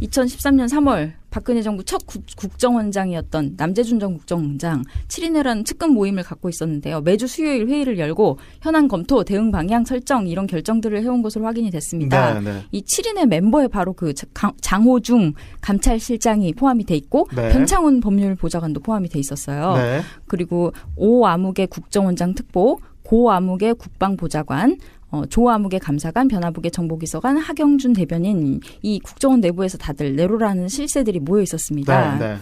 2013년 3월 박근혜 정부 첫 국정원장이었던 남재준 전 국정원장 7인회라는 측근 모임을 갖고 있었는데요. 매주 수요일 회의를 열고 현안 검토, 대응 방향 설정 이런 결정들을 해온 것으로 확인이 됐습니다. 네. 이 7인회 멤버에 바로 그 장호중 감찰실장이 포함이 돼 있고 변창훈 법률보좌관도 포함이 돼 있었어요. 네. 그리고 오아무개 국정원장 특보, 고아무개 국방보좌관, 조아무개 감사관, 변화부개 정보기서관, 하경준 대변인 이 국정원 내부에서 다들 내로라는 실세들이 모여 있었습니다. 네.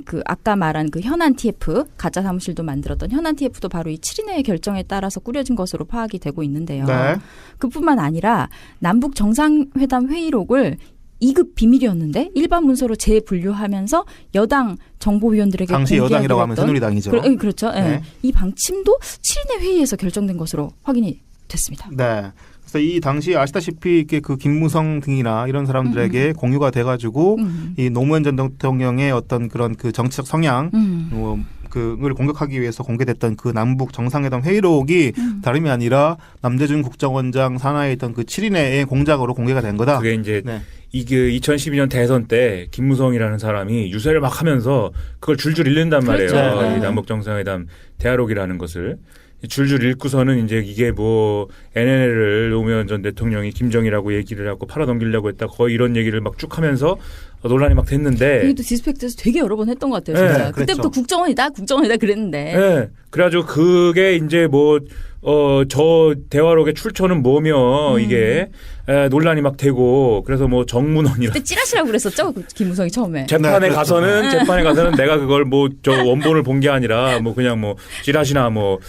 그 아까 말한 그 현안 TF 가짜 사무실도 만들었던 현안 TF도 바로 이 7인회의 결정에 따라서 꾸려진 것으로 파악이 되고 있는데요. 네. 그뿐만 아니라 남북 정상회담 회의록을 2급 비밀이었는데 일반 문서로 재분류하면서 여당 정보위원들에게 당시 여당이라고 하면 새누리당이죠. 그렇죠. 네. 네. 이 방침도 7인회 회의에서 결정된 것으로 확인이 됐습니다. 네. 그래서 이 당시 아시다시피 이렇게 그 김무성 등이나 이런 사람들에게 공유가 돼가지고 이 노무현 전 대통령의 어떤 그런 그 정치적 성향 그걸 공격하기 위해서 공개됐던 그 남북 정상회담 회의록이 다름이 아니라 남재준 국정원장 산하에 있던 그 7인회의 공작으로 공개가 된 거다. 그게 이제 이게 2012년 대선 때 김무성이라는 사람이 유세를 막 하면서 그걸 줄줄 읽는단 말이에요. 그렇죠. 이 남북 정상회담 대화록이라는 것을. 줄줄 읽고서는 이제 이게 뭐 NLL을 노무현 전 대통령이 김정이라고 얘기를 하고 팔아넘기려고 했다 거의 이런 얘기를 막 쭉 하면서 논란이 막 됐는데 이것도 디스펙트에서 되게 여러 번 했던 것 같아요. 진짜. 네, 그때부터 국정원이다 그랬는데. 네. 그래가지고 그게 이제 뭐 저 대화록의 출처는 뭐며 이게 논란이 막 되고 그래서 뭐 정문원이라 그때 찌라시라고 그랬었죠 김무성이 처음에. 재판에 네, 가서는 내가 그걸 뭐 저 원본을 본 게 아니라 뭐 그냥 뭐 찌라시나 뭐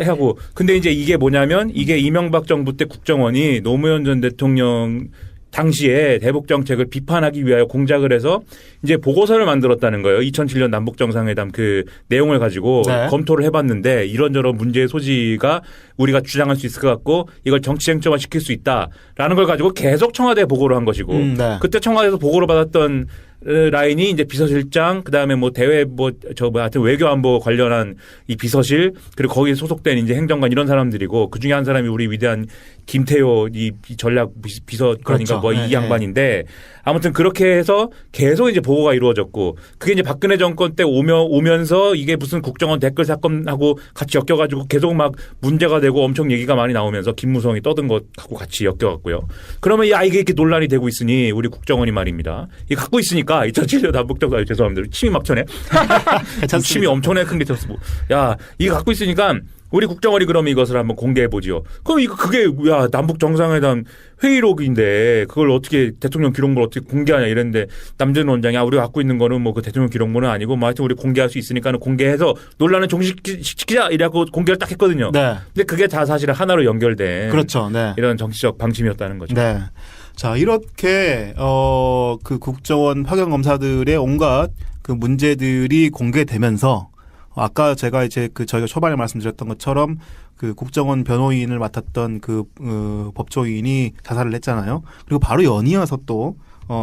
하고 근데 이제 이게 뭐냐면 이게 이명박 정부 때 국정원이 노무현 전 대통령 당시에 대북 정책을 비판하기 위하여 공작을 해서 이제 보고서를 만들었다는 거예요. 2007년 남북 정상회담 그 내용을 가지고 검토를 해봤는데 이런저런 문제의 소지가 우리가 주장할 수 있을 것 같고 이걸 정치 쟁점화 시킬 수 있다라는 걸 가지고 계속 청와대에 보고를 한 것이고 그때 청와대에서 보고를 받았던 라인이 이제 비서실장 그다음에 뭐 대외 하여튼 외교안보 관련한 이 비서실 그리고 거기에 소속된 이제 행정관 이런 사람들이고 그중에 한 사람이 우리 위대한 김태효 이 전략 비서관인가 그렇죠. 뭐 이 양반인데 아무튼 그렇게 해서 계속 이제 보고가 이루어졌고 그게 이제 박근혜 정권 때 오면서 이게 무슨 국정원 댓글 사건하고 같이 엮여가지고 계속 막 문제가 되고 엄청 얘기가 많이 나오면서 김무성이 떠든 것하고 같이 엮여갔고요. 그러면 이게 이렇게 논란이 되고 있으니 우리 국정원이 말입니다. 이 갖고 있으니까 2007년 남북정상 죄송합니다. 침이 막 쳐네. 침이 엄청나게 큰 게 쳤어. 야 이게 갖고 있으니까 우리 국정원이 그러면 이것을 한번 공개해 보지요. 그럼 그게 남북 정상회담 회의록인데 그걸 어떻게 대통령 기록물 어떻게 공개하냐 이랬는데 남재준 원장이 우리가 갖고 있는 거는 뭐 그 대통령 기록물은 아니고 뭐 하여튼 우리 공개할 수 있으니까는 공개해서 논란을 종식시키자 이라고 공개를 딱 했거든요. 네. 근데 그게 다 사실은 하나로 연결된 그렇죠. 네. 이런 정치적 방침이었다는 거죠. 네. 자, 이렇게 그 국정원 파견 검사들의 온갖 그 문제들이 공개되면서 아까 제가 이제 저희가 초반에 말씀드렸던 것처럼 그 국정원 변호인을 맡았던 그 법조인이 자살을 했잖아요. 그리고 바로 연이어서 또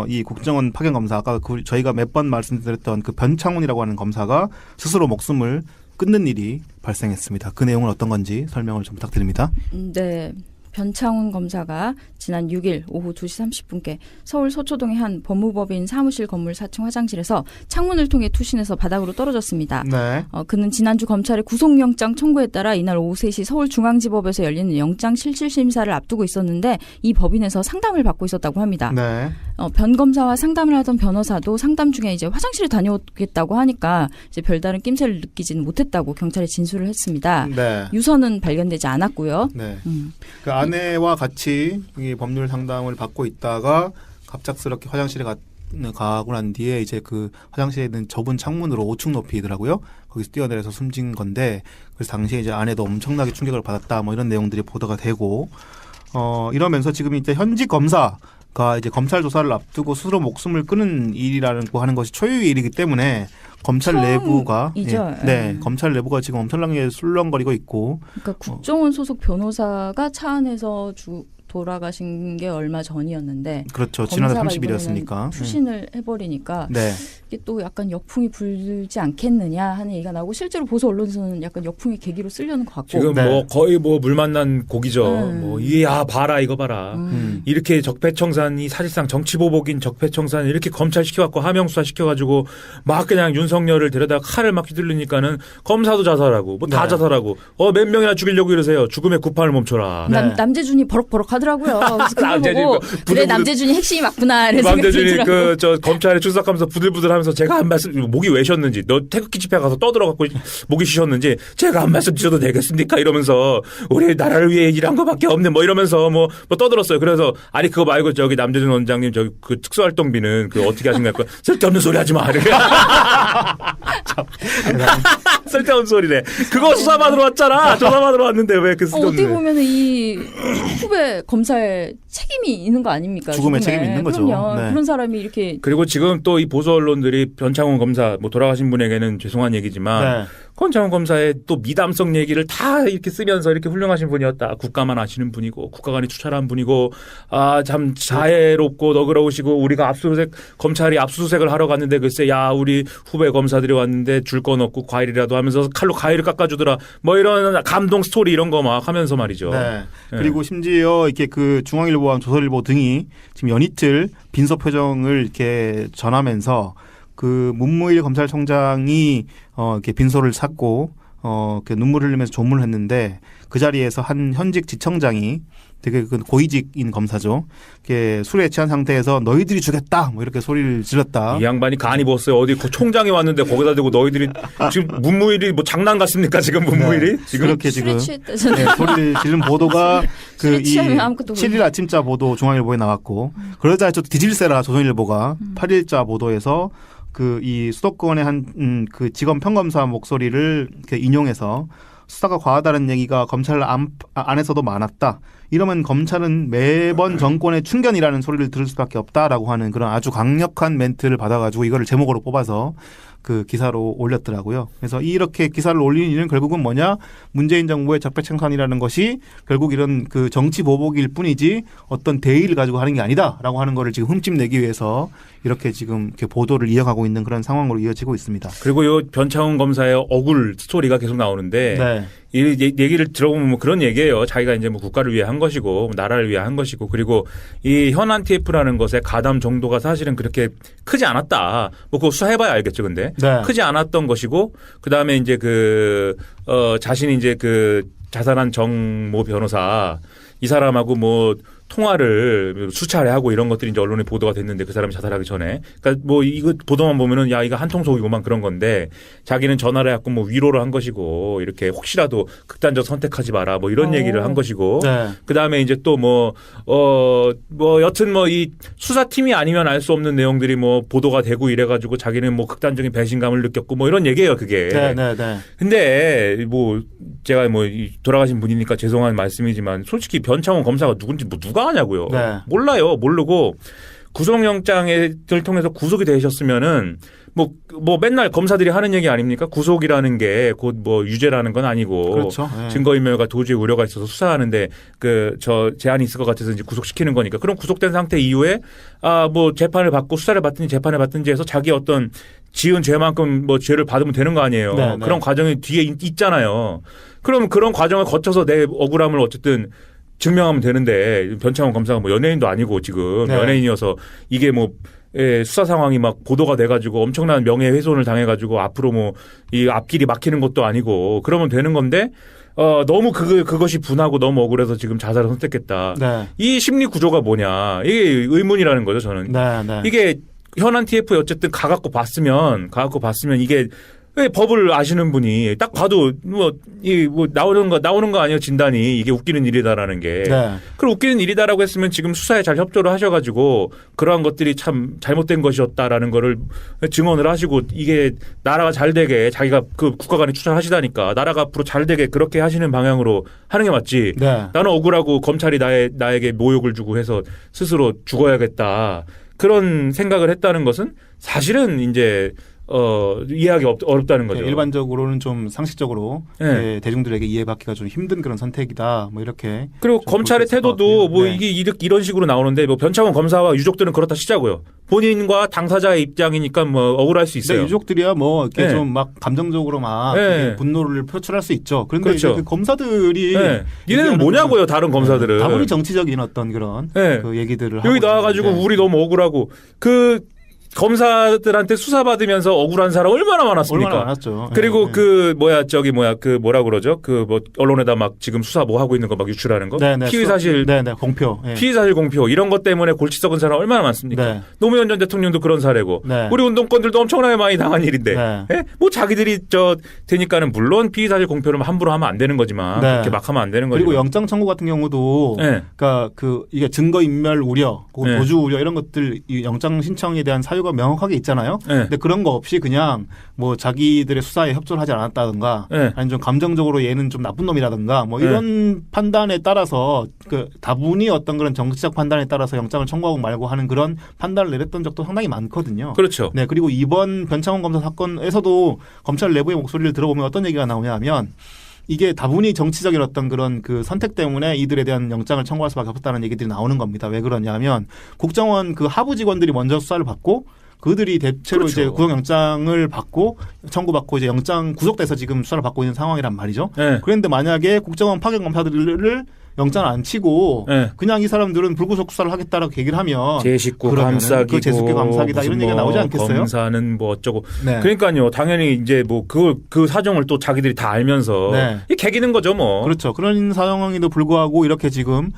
이 국정원 파견 검사 아까 저희가 몇 번 말씀드렸던 그 변창훈이라고 하는 검사가 스스로 목숨을 끊는 일이 발생했습니다. 그 내용은 어떤 건지 설명을 좀 부탁드립니다. 네. 변창훈 검사가 지난 6일 오후 2시 30분께 서울 서초동의 한 법무법인 사무실 건물 4층 화장실에서 창문을 통해 투신해서 바닥으로 떨어졌습니다. 네. 그는 지난주 검찰의 구속영장 청구에 따라 이날 오후 3시 서울중앙지법에서 열리는 영장실질심사를 앞두고 있었는데 이 법인에서 상담을 받고 있었다고 합니다. 네. 변 검사와 상담을 하던 변호사도 상담 중에 이제 화장실에 다녀오겠다고 하니까 이제 별다른 낌새를 느끼지는 못했다고 경찰에 진술을 했습니다. 네. 유서는 발견되지 않았고요. 네. 그 아내와 같이 이 법률 상담을 받고 있다가 갑작스럽게 화장실에 가고 난 뒤에 이제 그 화장실에 있는 좁은 창문으로 5층 높이더라고요. 거기서 뛰어내려서 숨진 건데 그래서 당시에 이제 아내도 엄청나게 충격을 받았다 뭐 이런 내용들이 보도가 되고 이러면서 지금 이제 현직 검사가 이제 검찰 조사를 앞두고 스스로 목숨을 끊은 일이라고 하는 것이 초유의 일이기 때문에 검찰 내부가 검찰 내부가 지금 엄청나게 술렁거리고 있고 그러니까 국정원 소속 변호사가 차 안에서 돌아가신 게 얼마 전이었는데 그렇죠. 지난달 검사가 30일이었으니까. 이번에는 투신을 해버리니까 네. 이게 또 약간 역풍이 불지 않겠느냐 하는 얘기가 나오고 실제로 보수 언론에서는 약간 역풍의 계기로 쓰려는 것 같고 지금 네. 뭐 거의 뭐 물 만난 고기죠. 뭐 이게 봐라 이거 봐라. 이렇게 적폐청산이 사실상 정치보복인 적폐청산 이렇게 검찰 시켜갖고 하명수사 시켜가지고 막 그냥 윤석열을 데려다가 칼을 막 휘둘르니까는 검사도 자살하고 뭐 다 네. 자살하고 몇 명이나 죽이려고 이러세요. 죽음의 구판을 멈춰라. 네. 남재준이 버럭버럭 하더라고요. 그래서 그걸 남재준이 보고 그 그래 남재준이 핵심이 맞구나 이런 생각이 남재준이 들더라고요. 저 검찰에 출석하면서 부들부들하면서 제가 한 말씀 목이 왜 쉬었는지 너 태극기 집회 가서 떠들어갖고 목이 쉬셨는지 제가 한 말씀 드려도 되겠습니까 이러면서 우리 나라를 위해 일한 거밖에 없네 뭐 이러면서 뭐 떠들었어요. 그래서 아니 그거 말고 저기 남재준 원장님 저기 그 특수활동비는 그 어떻게 하신 거야? 쓸데없는 소리 하지 마. 쓸데없는 소리래. 그거 수사받으러 왔잖아. 조사받으러 왔는데 왜 그 쓸데없는 어떻게 보면 이 후배 검사의 책임이 있는 거 아닙니까? 죽음의 책임이 있는 거죠. 그럼요. 네. 그런 사람이 이렇게 그리고 지금 또 이 보수 언론들이 변창훈 검사 뭐 돌아가신 분에게는 죄송한 얘기지만 네. 변창훈 검사의 또 미담성 얘기를 다 이렇게 쓰면서 이렇게 훌륭하신 분이었다. 국가만 아시는 분이고 국가관이 추천한 분이고 참 자애롭고 너그러우시고 우리가 검찰이 압수수색을 하러 갔는데 글쎄 야 우리 후배 검사들이 왔는데 줄 건 없고 과일이라도 하면서 칼로 과일을 깎아주더라. 뭐 이런 감동 스토리 이런 거 막 하면서 말이죠. 네. 그리고 심지어 이렇게 그 중앙일보와 조선일보 등이 지금 연이틀 빈소 표정을 이렇게 전하면서 그 문무일 검찰총장이 이렇게 빈소를 샀고 이렇게 눈물을 흘리면서 조문을 했는데 그 자리에서 한 현직 지청장이 되게 그 고위직인 검사죠. 이렇게 술에 취한 상태에서 너희들이 죽였다 뭐 이렇게 소리를 질렀다. 이 양반이 간이 벗어요. 어디 그 총장이 왔는데 거기다 대고 너희들이 지금 문무일이 뭐 장난 같습니까? 지금 문무일이? 네. 지금 그렇게 술에 지금 취했다잖아요. 네, 소리를 지른 보도가 술에 그 취하면 아무것도 7일 아침자 보도 중앙일보에 나왔고 그러자 또 뒤질세라 조선일보가 8일자 보도에서 그 이 수도권의 한 그 지검 평검사 목소리를 이렇게 인용해서 수사가 과하다는 얘기가 검찰 안에서도 많았다. 이러면 검찰은 매번 정권의 충견이라는 소리를 들을 수밖에 없다라고 하는 그런 아주 강력한 멘트를 받아가지고 이거를 제목으로 뽑아서 그 기사로 올렸더라고요. 그래서 이렇게 기사를 올리는 이유는 결국은 뭐냐? 문재인 정부의 적폐청산이라는 것이 결국 이런 그 정치 보복일 뿐이지 어떤 대의를 가지고 하는 게 아니다라고 하는 거를 지금 흠집내기 위해서 이렇게 지금 이렇게 보도를 이어가고 있는 그런 상황으로 이어지고 있습니다. 그리고 요 변창훈 검사의 억울 스토리가 계속 나오는데 네. 이 얘기를 들어보면 뭐 그런 얘기예요. 자기가 이제 뭐 국가를 위해 한 것이고 나라를 위해 한 것이고 그리고 이 현안 TF라는 것의 가담 정도가 사실은 그렇게 크지 않았다. 뭐 그거 수사해봐야 알겠죠, 근데 네. 크지 않았던 것이고 그 다음에 이제 자신이 이제 그 자살한 정모 변호사 이 사람하고 뭐 통화를 수차례 하고 이런 것들이 이제 언론에 보도가 됐는데 그 사람이 자살하기 전에. 그러니까 뭐 이거 보도만 보면은 야, 이거 한통속이고만 그런 건데 자기는 전화를 해갖고 뭐 위로를 한 것이고 이렇게 혹시라도 극단적 선택하지 마라 뭐 이런 얘기를 한 것이고. 네. 그 다음에 이제 또 여튼 뭐 이 수사팀이 아니면 알 수 없는 내용들이 뭐 보도가 되고 이래가지고 자기는 뭐 극단적인 배신감을 느꼈고 뭐 이런 얘기예요, 그게. 네, 네, 네. 근데 뭐 제가 뭐 돌아가신 분이니까 죄송한 말씀이지만 솔직히 변창훈 검사가 누군지 뭐 누가 아냐고요. 네. 몰라요. 모르고 구속영장을 통해서 구속이 되셨으면은 뭐 맨날 검사들이 하는 얘기 아닙니까? 구속이라는 게 곧 뭐 유죄라는 건 아니고 그렇죠. 네. 증거인멸과 도주의 우려가 있어서 수사하는데 제한이 있을 것 같아서 이제 구속시키는 거니까 그럼 구속된 상태 이후에 뭐 재판을 받고 수사를 받든지 재판을 받든지 해서 자기 어떤 지은 죄만큼 뭐 죄를 받으면 되는 거 아니에요. 네, 네. 그런 과정이 뒤에 있잖아요. 그럼 그런 과정을 거쳐서 내 억울함을 어쨌든 증명하면 되는데 변창훈 검사가 뭐 연예인도 아니고 지금 네. 연예인이어서 이게 뭐 수사 상황이 막 보도가 돼가지고 엄청난 명예훼손을 당해가지고 앞으로 뭐 이 앞길이 막히는 것도 아니고 그러면 되는 건데 너무 그것이 분하고 너무 억울해서 지금 자살을 선택했다. 네. 이 심리 구조가 뭐냐 이게 의문이라는 거죠 저는. 네, 네. 이게 현안 TF에 어쨌든 가갖고 봤으면 이게 왜 법을 아시는 분이 딱 봐도 뭐 나오는 거 아니에요 진단이 이게 웃기는 일이다라는 게. 네. 그럼 웃기는 일이다라고 했으면 지금 수사에 잘 협조를 하셔가지고 그러한 것들이 참 잘못된 것이었다라는 거를 증언을 하시고 이게 나라가 잘 되게 자기가 그 국가관에 추천하시다니까 나라가 앞으로 잘 되게 그렇게 하시는 방향으로 하는 게 맞지. 네. 나는 억울하고 검찰이 나에게 모욕을 주고 해서 스스로 죽어야겠다. 그런 생각을 했다는 것은 사실은 이제 이해하기 어렵다는 거죠. 일반적으로는 좀 상식적으로 네. 대중들에게 이해받기가 좀 힘든 그런 선택이다. 뭐 이렇게. 그리고 검찰의 태도도 뭐 네. 이게 이런 식으로 나오는데 뭐 변창원 검사와 유족들은 그렇다 치자고요. 본인과 당사자의 입장이니까 뭐 억울할 수 있어요. 유족들이야 뭐 이렇게 네. 좀 막 감정적으로 막 네. 이렇게 분노를 표출할 수 있죠. 그런데 그렇죠. 이제 그 검사들이 네. 니네는 뭐냐고요, 다른 검사들은. 다분히 정치적인 어떤 그런 네. 그 얘기들을 하고 여기 나와가지고 있는데. 우리 너무 억울하고 그 검사들한테 수사받으면서 억울한 사람 얼마나 많았습니까? 얼마나 많았죠. 그리고 네. 그 뭐라 그러죠? 그 뭐 언론에다 막 지금 수사 뭐 하고 있는 거 막 유출하는 거? 네, 네. 피의 사실 네, 네. 공표. 네. 피의 사실 공표 이런 것 때문에 골치 썩은 사람 얼마나 많습니까? 네. 노무현 전 대통령도 그런 사례고 네. 우리 운동권들도 엄청나게 많이 당한 일인데 네. 예? 뭐 자기들이 되니까는 물론 피의 사실 공표를 함부로 하면 안 되는 거지만 네. 그렇게 막 하면 안 되는 거죠. 그리고 영장 청구 같은 경우도 네. 그러니까 그 이게 증거 인멸 우려, 네. 도주 우려 이런 것들 이 영장 신청에 대한 사유가 명확하게 있잖아요. 네. 근데 그런 거 없이 그냥 뭐 자기들의 수사에 협조를 하지 않았다든가 네. 아니면 좀 감정적으로 얘는 좀 나쁜 놈이라든가 뭐 이런 판단에 따라서 그 다분히 어떤 그런 정치적 판단에 따라서 영장을 청구하고 말고 하는 그런 판단을 내렸던 적도 상당히 많거든요. 그렇죠. 네, 그리고 이번 변창원 검사 사건에서도 검찰 내부의 목소리를 들어보면 어떤 얘기가 나오냐 하면 이게 다분히 정치적인 어떤 그런 그 선택 때문에 이들에 대한 영장을 청구할 수밖에 없었다는 얘기들이 나오는 겁니다. 왜 그러냐 하면 국정원 그 하부 직원들이 먼저 수사를 받고 그들이 대체로 그렇죠. 이제 구속영장을 받고 청구받고 이제 영장 구속돼서 지금 수사를 받고 있는 상황이란 말이죠. 네. 그런데 만약에 국정원 파견 검사들을 영장을 안 치고 네. 그냥 이 사람들은 불구속 수사를 하겠다라고 얘기를 하면 제 식구 그러면은 감싸기고 그 제 식구 감싸기다 이런 얘기가 나오지 않겠어요? 검사는 뭐 어쩌고. 네. 그러니까요. 당연히 이제 뭐 그 사정을 또 자기들이 다 알면서 네. 이 개기는 거죠, 뭐. 그렇죠. 그런 상황에도 불구하고 이렇게 지금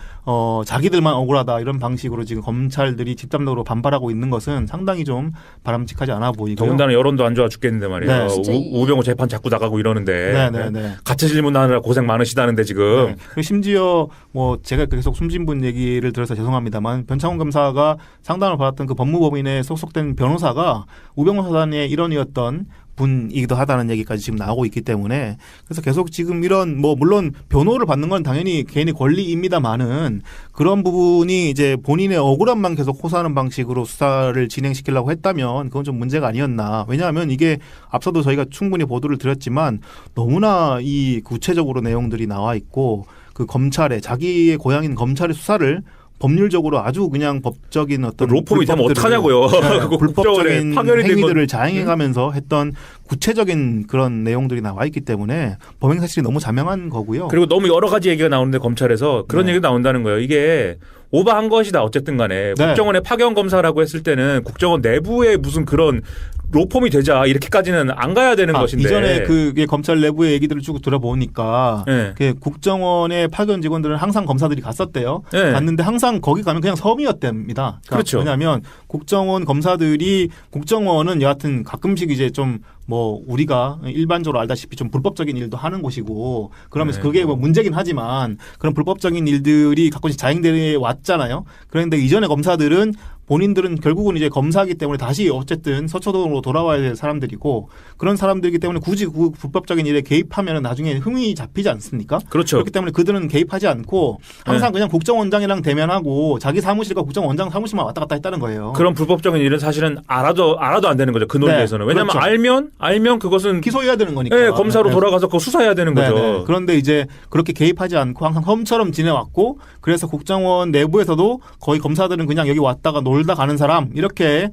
자기들만 억울하다 이런 방식으로 지금 검찰들이 집단적으로 반발하고 있는 것은 상당히 좀 바람직하지 않아 보이고요. 더군다나 여론도 안 좋아 죽겠는데 말이에요. 네. 진짜 우병우 재판 자꾸 나가고 이러는데. 네네네. 가짜 질문하느라 고생 많으시다는데 지금. 네. 그리고 심지어 뭐 제가 계속 숨진 분 얘기를 들어서 죄송합니다만 변창훈 검사가 상담을 받았던 그 법무법인에 소속된 변호사가 우병우 사단의 일원이었던 분이기도 하다는 얘기까지 지금 나오고 있기 때문에 그래서 계속 지금 이런 뭐 물론 변호를 받는 건 당연히 개인의 권리입니다만은 그런 부분이 이제 본인의 억울함만 계속 호소하는 방식으로 수사를 진행시키려고 했다면 그건 좀 문제가 아니었나. 왜냐하면 이게 앞서도 저희가 충분히 보도를 드렸지만 너무나 이 구체적으로 내용들이 나와 있고 그 검찰의 자기의 고향인 검찰의 수사를 법률적으로 아주 그냥 법적인 어떤 로펌이 되면 어떡하냐고요. 그거 불법적인 파견이 된 행위들을 건- 자행해가면서 했던 구체적인 그런 내용들이 나와 있기 때문에 범행 사실이 너무 자명한 거고요. 그리고 너무 여러 가지 얘기가 나오는데 검찰에서 그런 네. 얘기가 나온다는 거예요. 이게 오버한 것이다. 어쨌든 간에 네. 국정원의 파견 검사라고 했을 때는 국정원 내부에 무슨 그런 로펌이 되자 이렇게까지는 안 가야 되는 것인데. 이전에 그게 검찰 내부의 얘기들을 쭉 들어보니까 네. 그 국정원의 파견 직원들은 항상 검사들이 갔었대요. 네. 갔는데 항상 거기 가면 그냥 섬이었답니다. 그러니까 그렇죠. 왜냐하면 국정원 검사들이 국정원은 여하튼 가끔씩 이제 좀 뭐 우리가 일반적으로 알다시피 좀 불법적인 일도 하는 곳이고 그러면서 네. 그게 뭐 문제긴 하지만 그런 불법적인 일들이 가끔씩 자행돼 왔잖아요. 그런데 이전에 검사들은 본인들은 결국은 이제 검사이기 때문에 다시 어쨌든 서초동으로 돌아와야 될 사람들이고 그런 사람들이기 때문에 굳이 그 불법적인 일에 개입하면 나중에 흠이 잡히지 않습니까? 그렇죠. 그렇기 때문에 그들은 개입하지 않고 항상 그냥 국정원장이랑 대면하고 자기 사무실과 국정원장 사무실만 왔다 갔다 했다는 거예요. 그런 불법적인 일은 사실은 알아도 안 되는 거죠. 그 논리에서는. 네, 왜냐하면 그렇죠. 알면 그것은 기소해야 되는 거니까. 네, 검사로 네. 돌아가서 그거 수사해야 되는 네, 거죠. 네. 그런데 이제 그렇게 개입하지 않고 항상 섬처럼 지내왔고 그래서 국정원 내부에서도 거의 검사들은 그냥 여기 왔다가 놀다 가는 사람 이렇게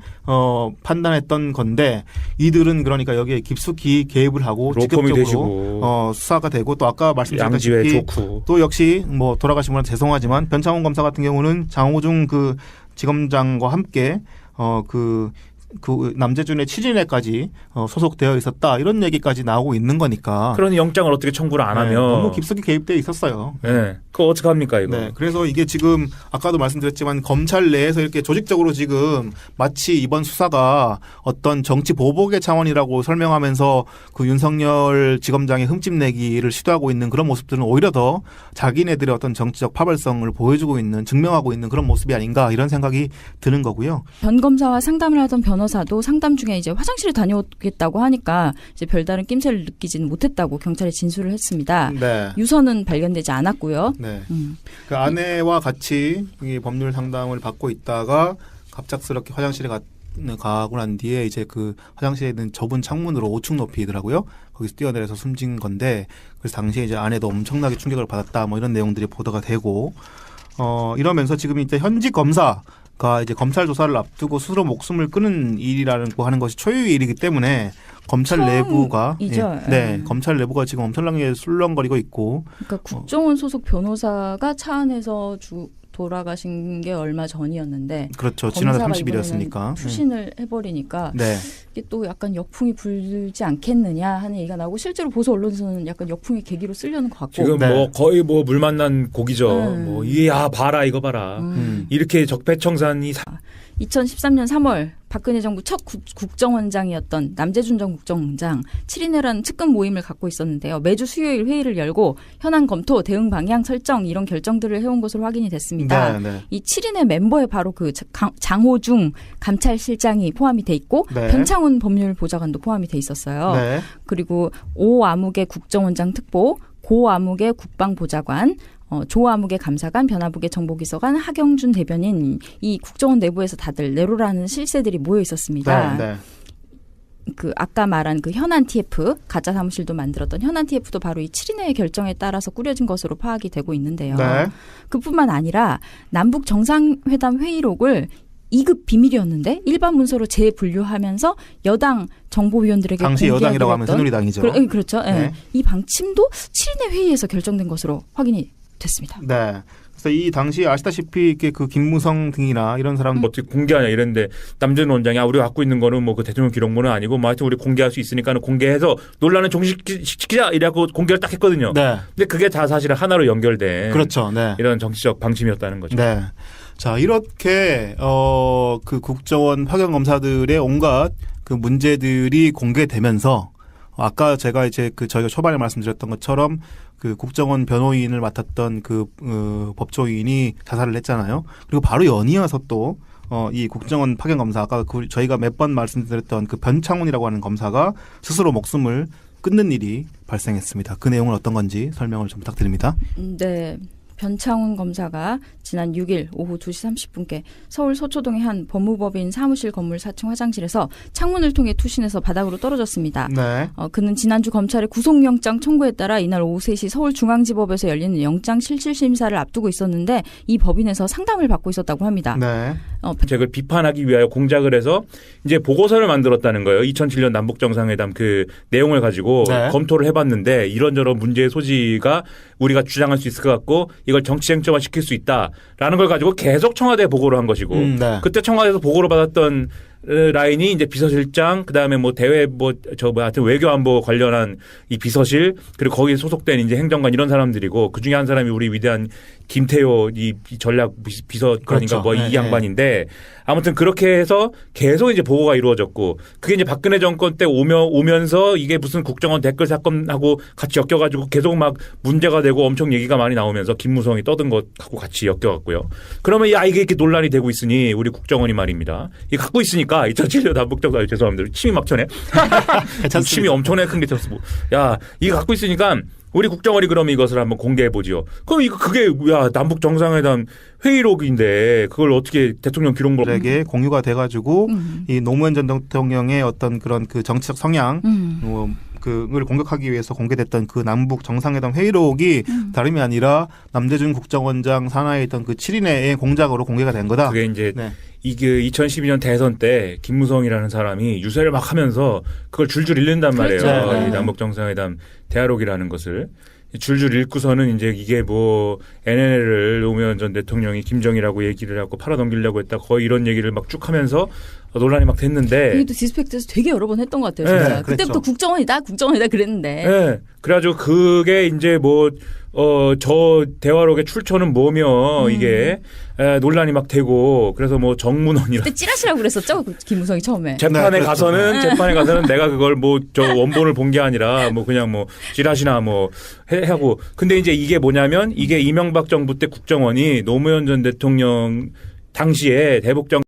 판단했던 건데 이들은 그러니까 여기에 깊숙이 개입을 하고 로펌이 직접적으로 되시고. 수사가 되고 또 아까 양지회 말씀드렸다시피 좋고. 또 역시 뭐 돌아가신 분한테 죄송하지만 변창훈 검사 같은 경우는 장호중 그 지검장과 함께 그 남재준의 치진회까지 소속되어 있었다 이런 얘기까지 나오고 있는 거니까. 그런 영장을 어떻게 청구를 안 네, 하면 너무 깊숙이 개입돼 있었어요. 네. 그거 어떻게 합니까 이거? 네, 그래서 이게 지금 아까도 말씀드렸지만 검찰 내에서 이렇게 조직적으로 지금 마치 이번 수사가 어떤 정치 보복의 차원이라고 설명하면서 그 윤석열 지검장의 흠집내기를 시도하고 있는 그런 모습들은 오히려 더 자기네들의 어떤 정치적 파벌성을 보여주고 있는 증명하고 있는 그런 모습이 아닌가 이런 생각이 드는 거고요. 변 검사와 상담을 하던 변호사도 상담 중에 이제 화장실에 다녀오겠다고 하니까 이제 별다른 낌새를 느끼지는 못했다고 경찰에 진술을 했습니다. 네. 유서는 발견되지 않았고요. 네. 그 아내와 같이 이 법률 상담을 받고 있다가 갑작스럽게 화장실에 가고 난 뒤에 이제 그 화장실에 있는 좁은 창문으로 5층 높이더라고요. 거기서 뛰어내려서 숨진 건데, 그래서 당시에 이제 아내도 엄청나게 충격을 받았다, 뭐 이런 내용들이 보도가 되고, 이러면서 지금 이제 현직 검사가 이제 검찰 조사를 앞두고 스스로 목숨을 끊은 일이라고 하는 것이 초유의 일이기 때문에 검찰 내부가 검찰 내부가 지금 엄청나게 술렁거리고 있고, 그러니까 국정원 소속 변호사가 차 안에서 돌아가신 게 얼마 전이었는데, 그렇죠. 지난달 검사가 30일이었으니까 추신을 해버리니까 네. 이게 또 약간 역풍이 불지 않겠느냐 하는 얘기가 나오고, 실제로 보수 언론에서는 약간 역풍의 계기로 쓰려는 것 같고, 지금 네. 뭐 거의 뭐 물 만난 고기죠. 뭐 이야 봐라 이거 봐라. 이렇게 적폐청산이 2013년 3월 박근혜 정부 첫 국정원장이었던 남재준 전 국정원장 7인회라는 측근 모임을 갖고 있었는데요. 매주 수요일 회의를 열고 현안 검토, 대응 방향 설정 이런 결정들을 해온 것으로 확인이 됐습니다. 네. 이 7인회 멤버에 바로 그 장호중 감찰실장이 포함이 돼 있고, 네. 변창훈 법률보좌관도 포함이 돼 있었어요. 네. 그리고 오아무개 국정원장 특보, 고아무개 국방보좌관, 조아무개 감사관, 변화무개 정보기서관, 하경준 대변인, 이 국정원 내부에서 다들 내로라는 실세들이 모여 있었습니다. 네. 그 아까 말한 그 현안 TF, 가짜 사무실도 만들었던 현안 TF도 바로 이 7인회의 결정에 따라서 꾸려진 것으로 파악이 되고 있는데요. 네. 그뿐만 아니라 남북 정상회담 회의록을 2급 비밀이었는데 일반 문서로 재분류하면서 여당 정보위원들에게 당시 여당이라고 하면 공개하기로 새누리당이죠. 그렇죠. 예. 네. 이 방침도 7인회 회의에서 결정된 것으로 확인이 됐습니다. 네. 그래서 이 당시 아시다시피 이렇게 그 김무성 등이나 이런 사람 뭐 어떻게 공개하냐 이랬는데 남재준 원장이 우리가 갖고 있는 거는 뭐 그 대통령 기록물은 아니고 뭐 하여튼 우리 공개할 수 있으니까는 공개해서 논란을 종식시키자 이래갖고 공개를 딱 했거든요. 네. 근데 그게 다 사실 하나로 연결된 그렇죠. 네. 이런 정치적 방침이었다는 거죠. 네. 자, 이렇게 그 국정원 파견 검사들의 온갖 그 문제들이 공개되면서 아까 제가 이제 저희가 초반에 말씀드렸던 것처럼 그 국정원 변호인을 맡았던 그 법조인이 자살을 했잖아요. 그리고 바로 연이어서 또 이 국정원 파견 검사가 저희가 몇 번 말씀드렸던 그 변창훈이라고 하는 검사가 스스로 목숨을 끊는 일이 발생했습니다. 그 내용은 어떤 건지 설명을 좀 부탁드립니다. 네. 변창훈 검사가 지난 6일 오후 2시 30분께 서울 서초동의 한 법무법인 사무실 건물 4층 화장실에서 창문을 통해 투신해서 바닥으로 떨어졌습니다. 네. 그는 지난주 검찰의 구속영장 청구에 따라 이날 오후 3시 서울중앙지법에서 열리는 영장실질심사를 앞두고 있었는데 이 법인에서 상담을 받고 있었다고 합니다. 네. 정책을 비판하기 위하여 공작을 해서 이제 보고서를 만들었다는 거예요. 2007년 남북 정상회담 그 내용을 가지고 네. 검토를 해봤는데 이런저런 문제의 소지가 우리가 주장할 수 있을 것 같고 이걸 정치 쟁점화 시킬 수 있다라는 걸 가지고 계속 청와대에 보고를 한 것이고 네. 그때 청와대에서 보고를 받았던 라인이 이제 비서실장 그다음에 뭐 대외 하여튼 외교안보 관련한 이 비서실 그리고 거기에 소속된 이제 행정관 이런 사람들이고 그 중에 한 사람이 우리 위대한 김태효 이 전략 비서관인가 그렇죠. 뭐 네, 이 양반인데 아무튼 그렇게 해서 계속 이제 보고가 이루어졌고 그게 이제 박근혜 정권 때 오면서 이게 무슨 국정원 댓글 사건하고 같이 엮여가지고 계속 막 문제가 되고 엄청 얘기가 많이 나오면서 김무성이 떠든 것하고 같이 엮여갔고요. 그러면 이게 이렇게 논란이 되고 있으니 우리 국정원이 말입니다. 이게 갖고 있으니까 2007년 남북정상 죄송합니다. 침이 막 쳐네. 침이 엄청나게 큰 게 쳤어. 야 이거 갖고 있으니까 우리 국정원이 그럼 이것을 한번 공개해 보지요. 그럼 그게 남북 정상회담 회의록인데 그걸 어떻게 대통령 기록물에게 공유가 돼가지고 이 노무현 전 대통령의 어떤 그런 그 정치적 성향 그걸 공격하기 위해서 공개됐던 그 남북 정상회담 회의록이 다름이 아니라 남재준 국정원장 산하에 있던 그 7인의 공작으로 공개가 된 거다. 그게 이제 네. 이게 2012년 대선 때 김무성이라는 사람이 유세를 막 하면서 그걸 줄줄 읽는단 말이에요. 그렇죠. 이 남북 정상회담 대화록이라는 것을 줄줄 읽고서는 이제 이게 뭐 NLL을 노무현 전 대통령이 김정이라고 얘기를 하고 팔아넘기려고 했다 거의 이런 얘기를 막 쭉 하면서 논란이 막 됐는데 이것도 디스펙트에서 되게 여러 번 했던 것 같아요. 네, 진짜. 그때부터 그렇죠. 국정원이다 그랬는데. 네. 그래가지고 그게 이제 저 대화록의 출처는 뭐며 이게 논란이 막 되고 그래서 뭐 정문원이라 그때 찌라시라고 그랬었죠 김무성이 처음에. 재판에 네, 가서는 내가 그걸 뭐 저 원본을 본 게 아니라 뭐 그냥 뭐 찌라시나 뭐 하고 근데 이제 이게 뭐냐면 이게 이명박 정부 때 국정원이 노무현 전 대통령 당시에 대북 정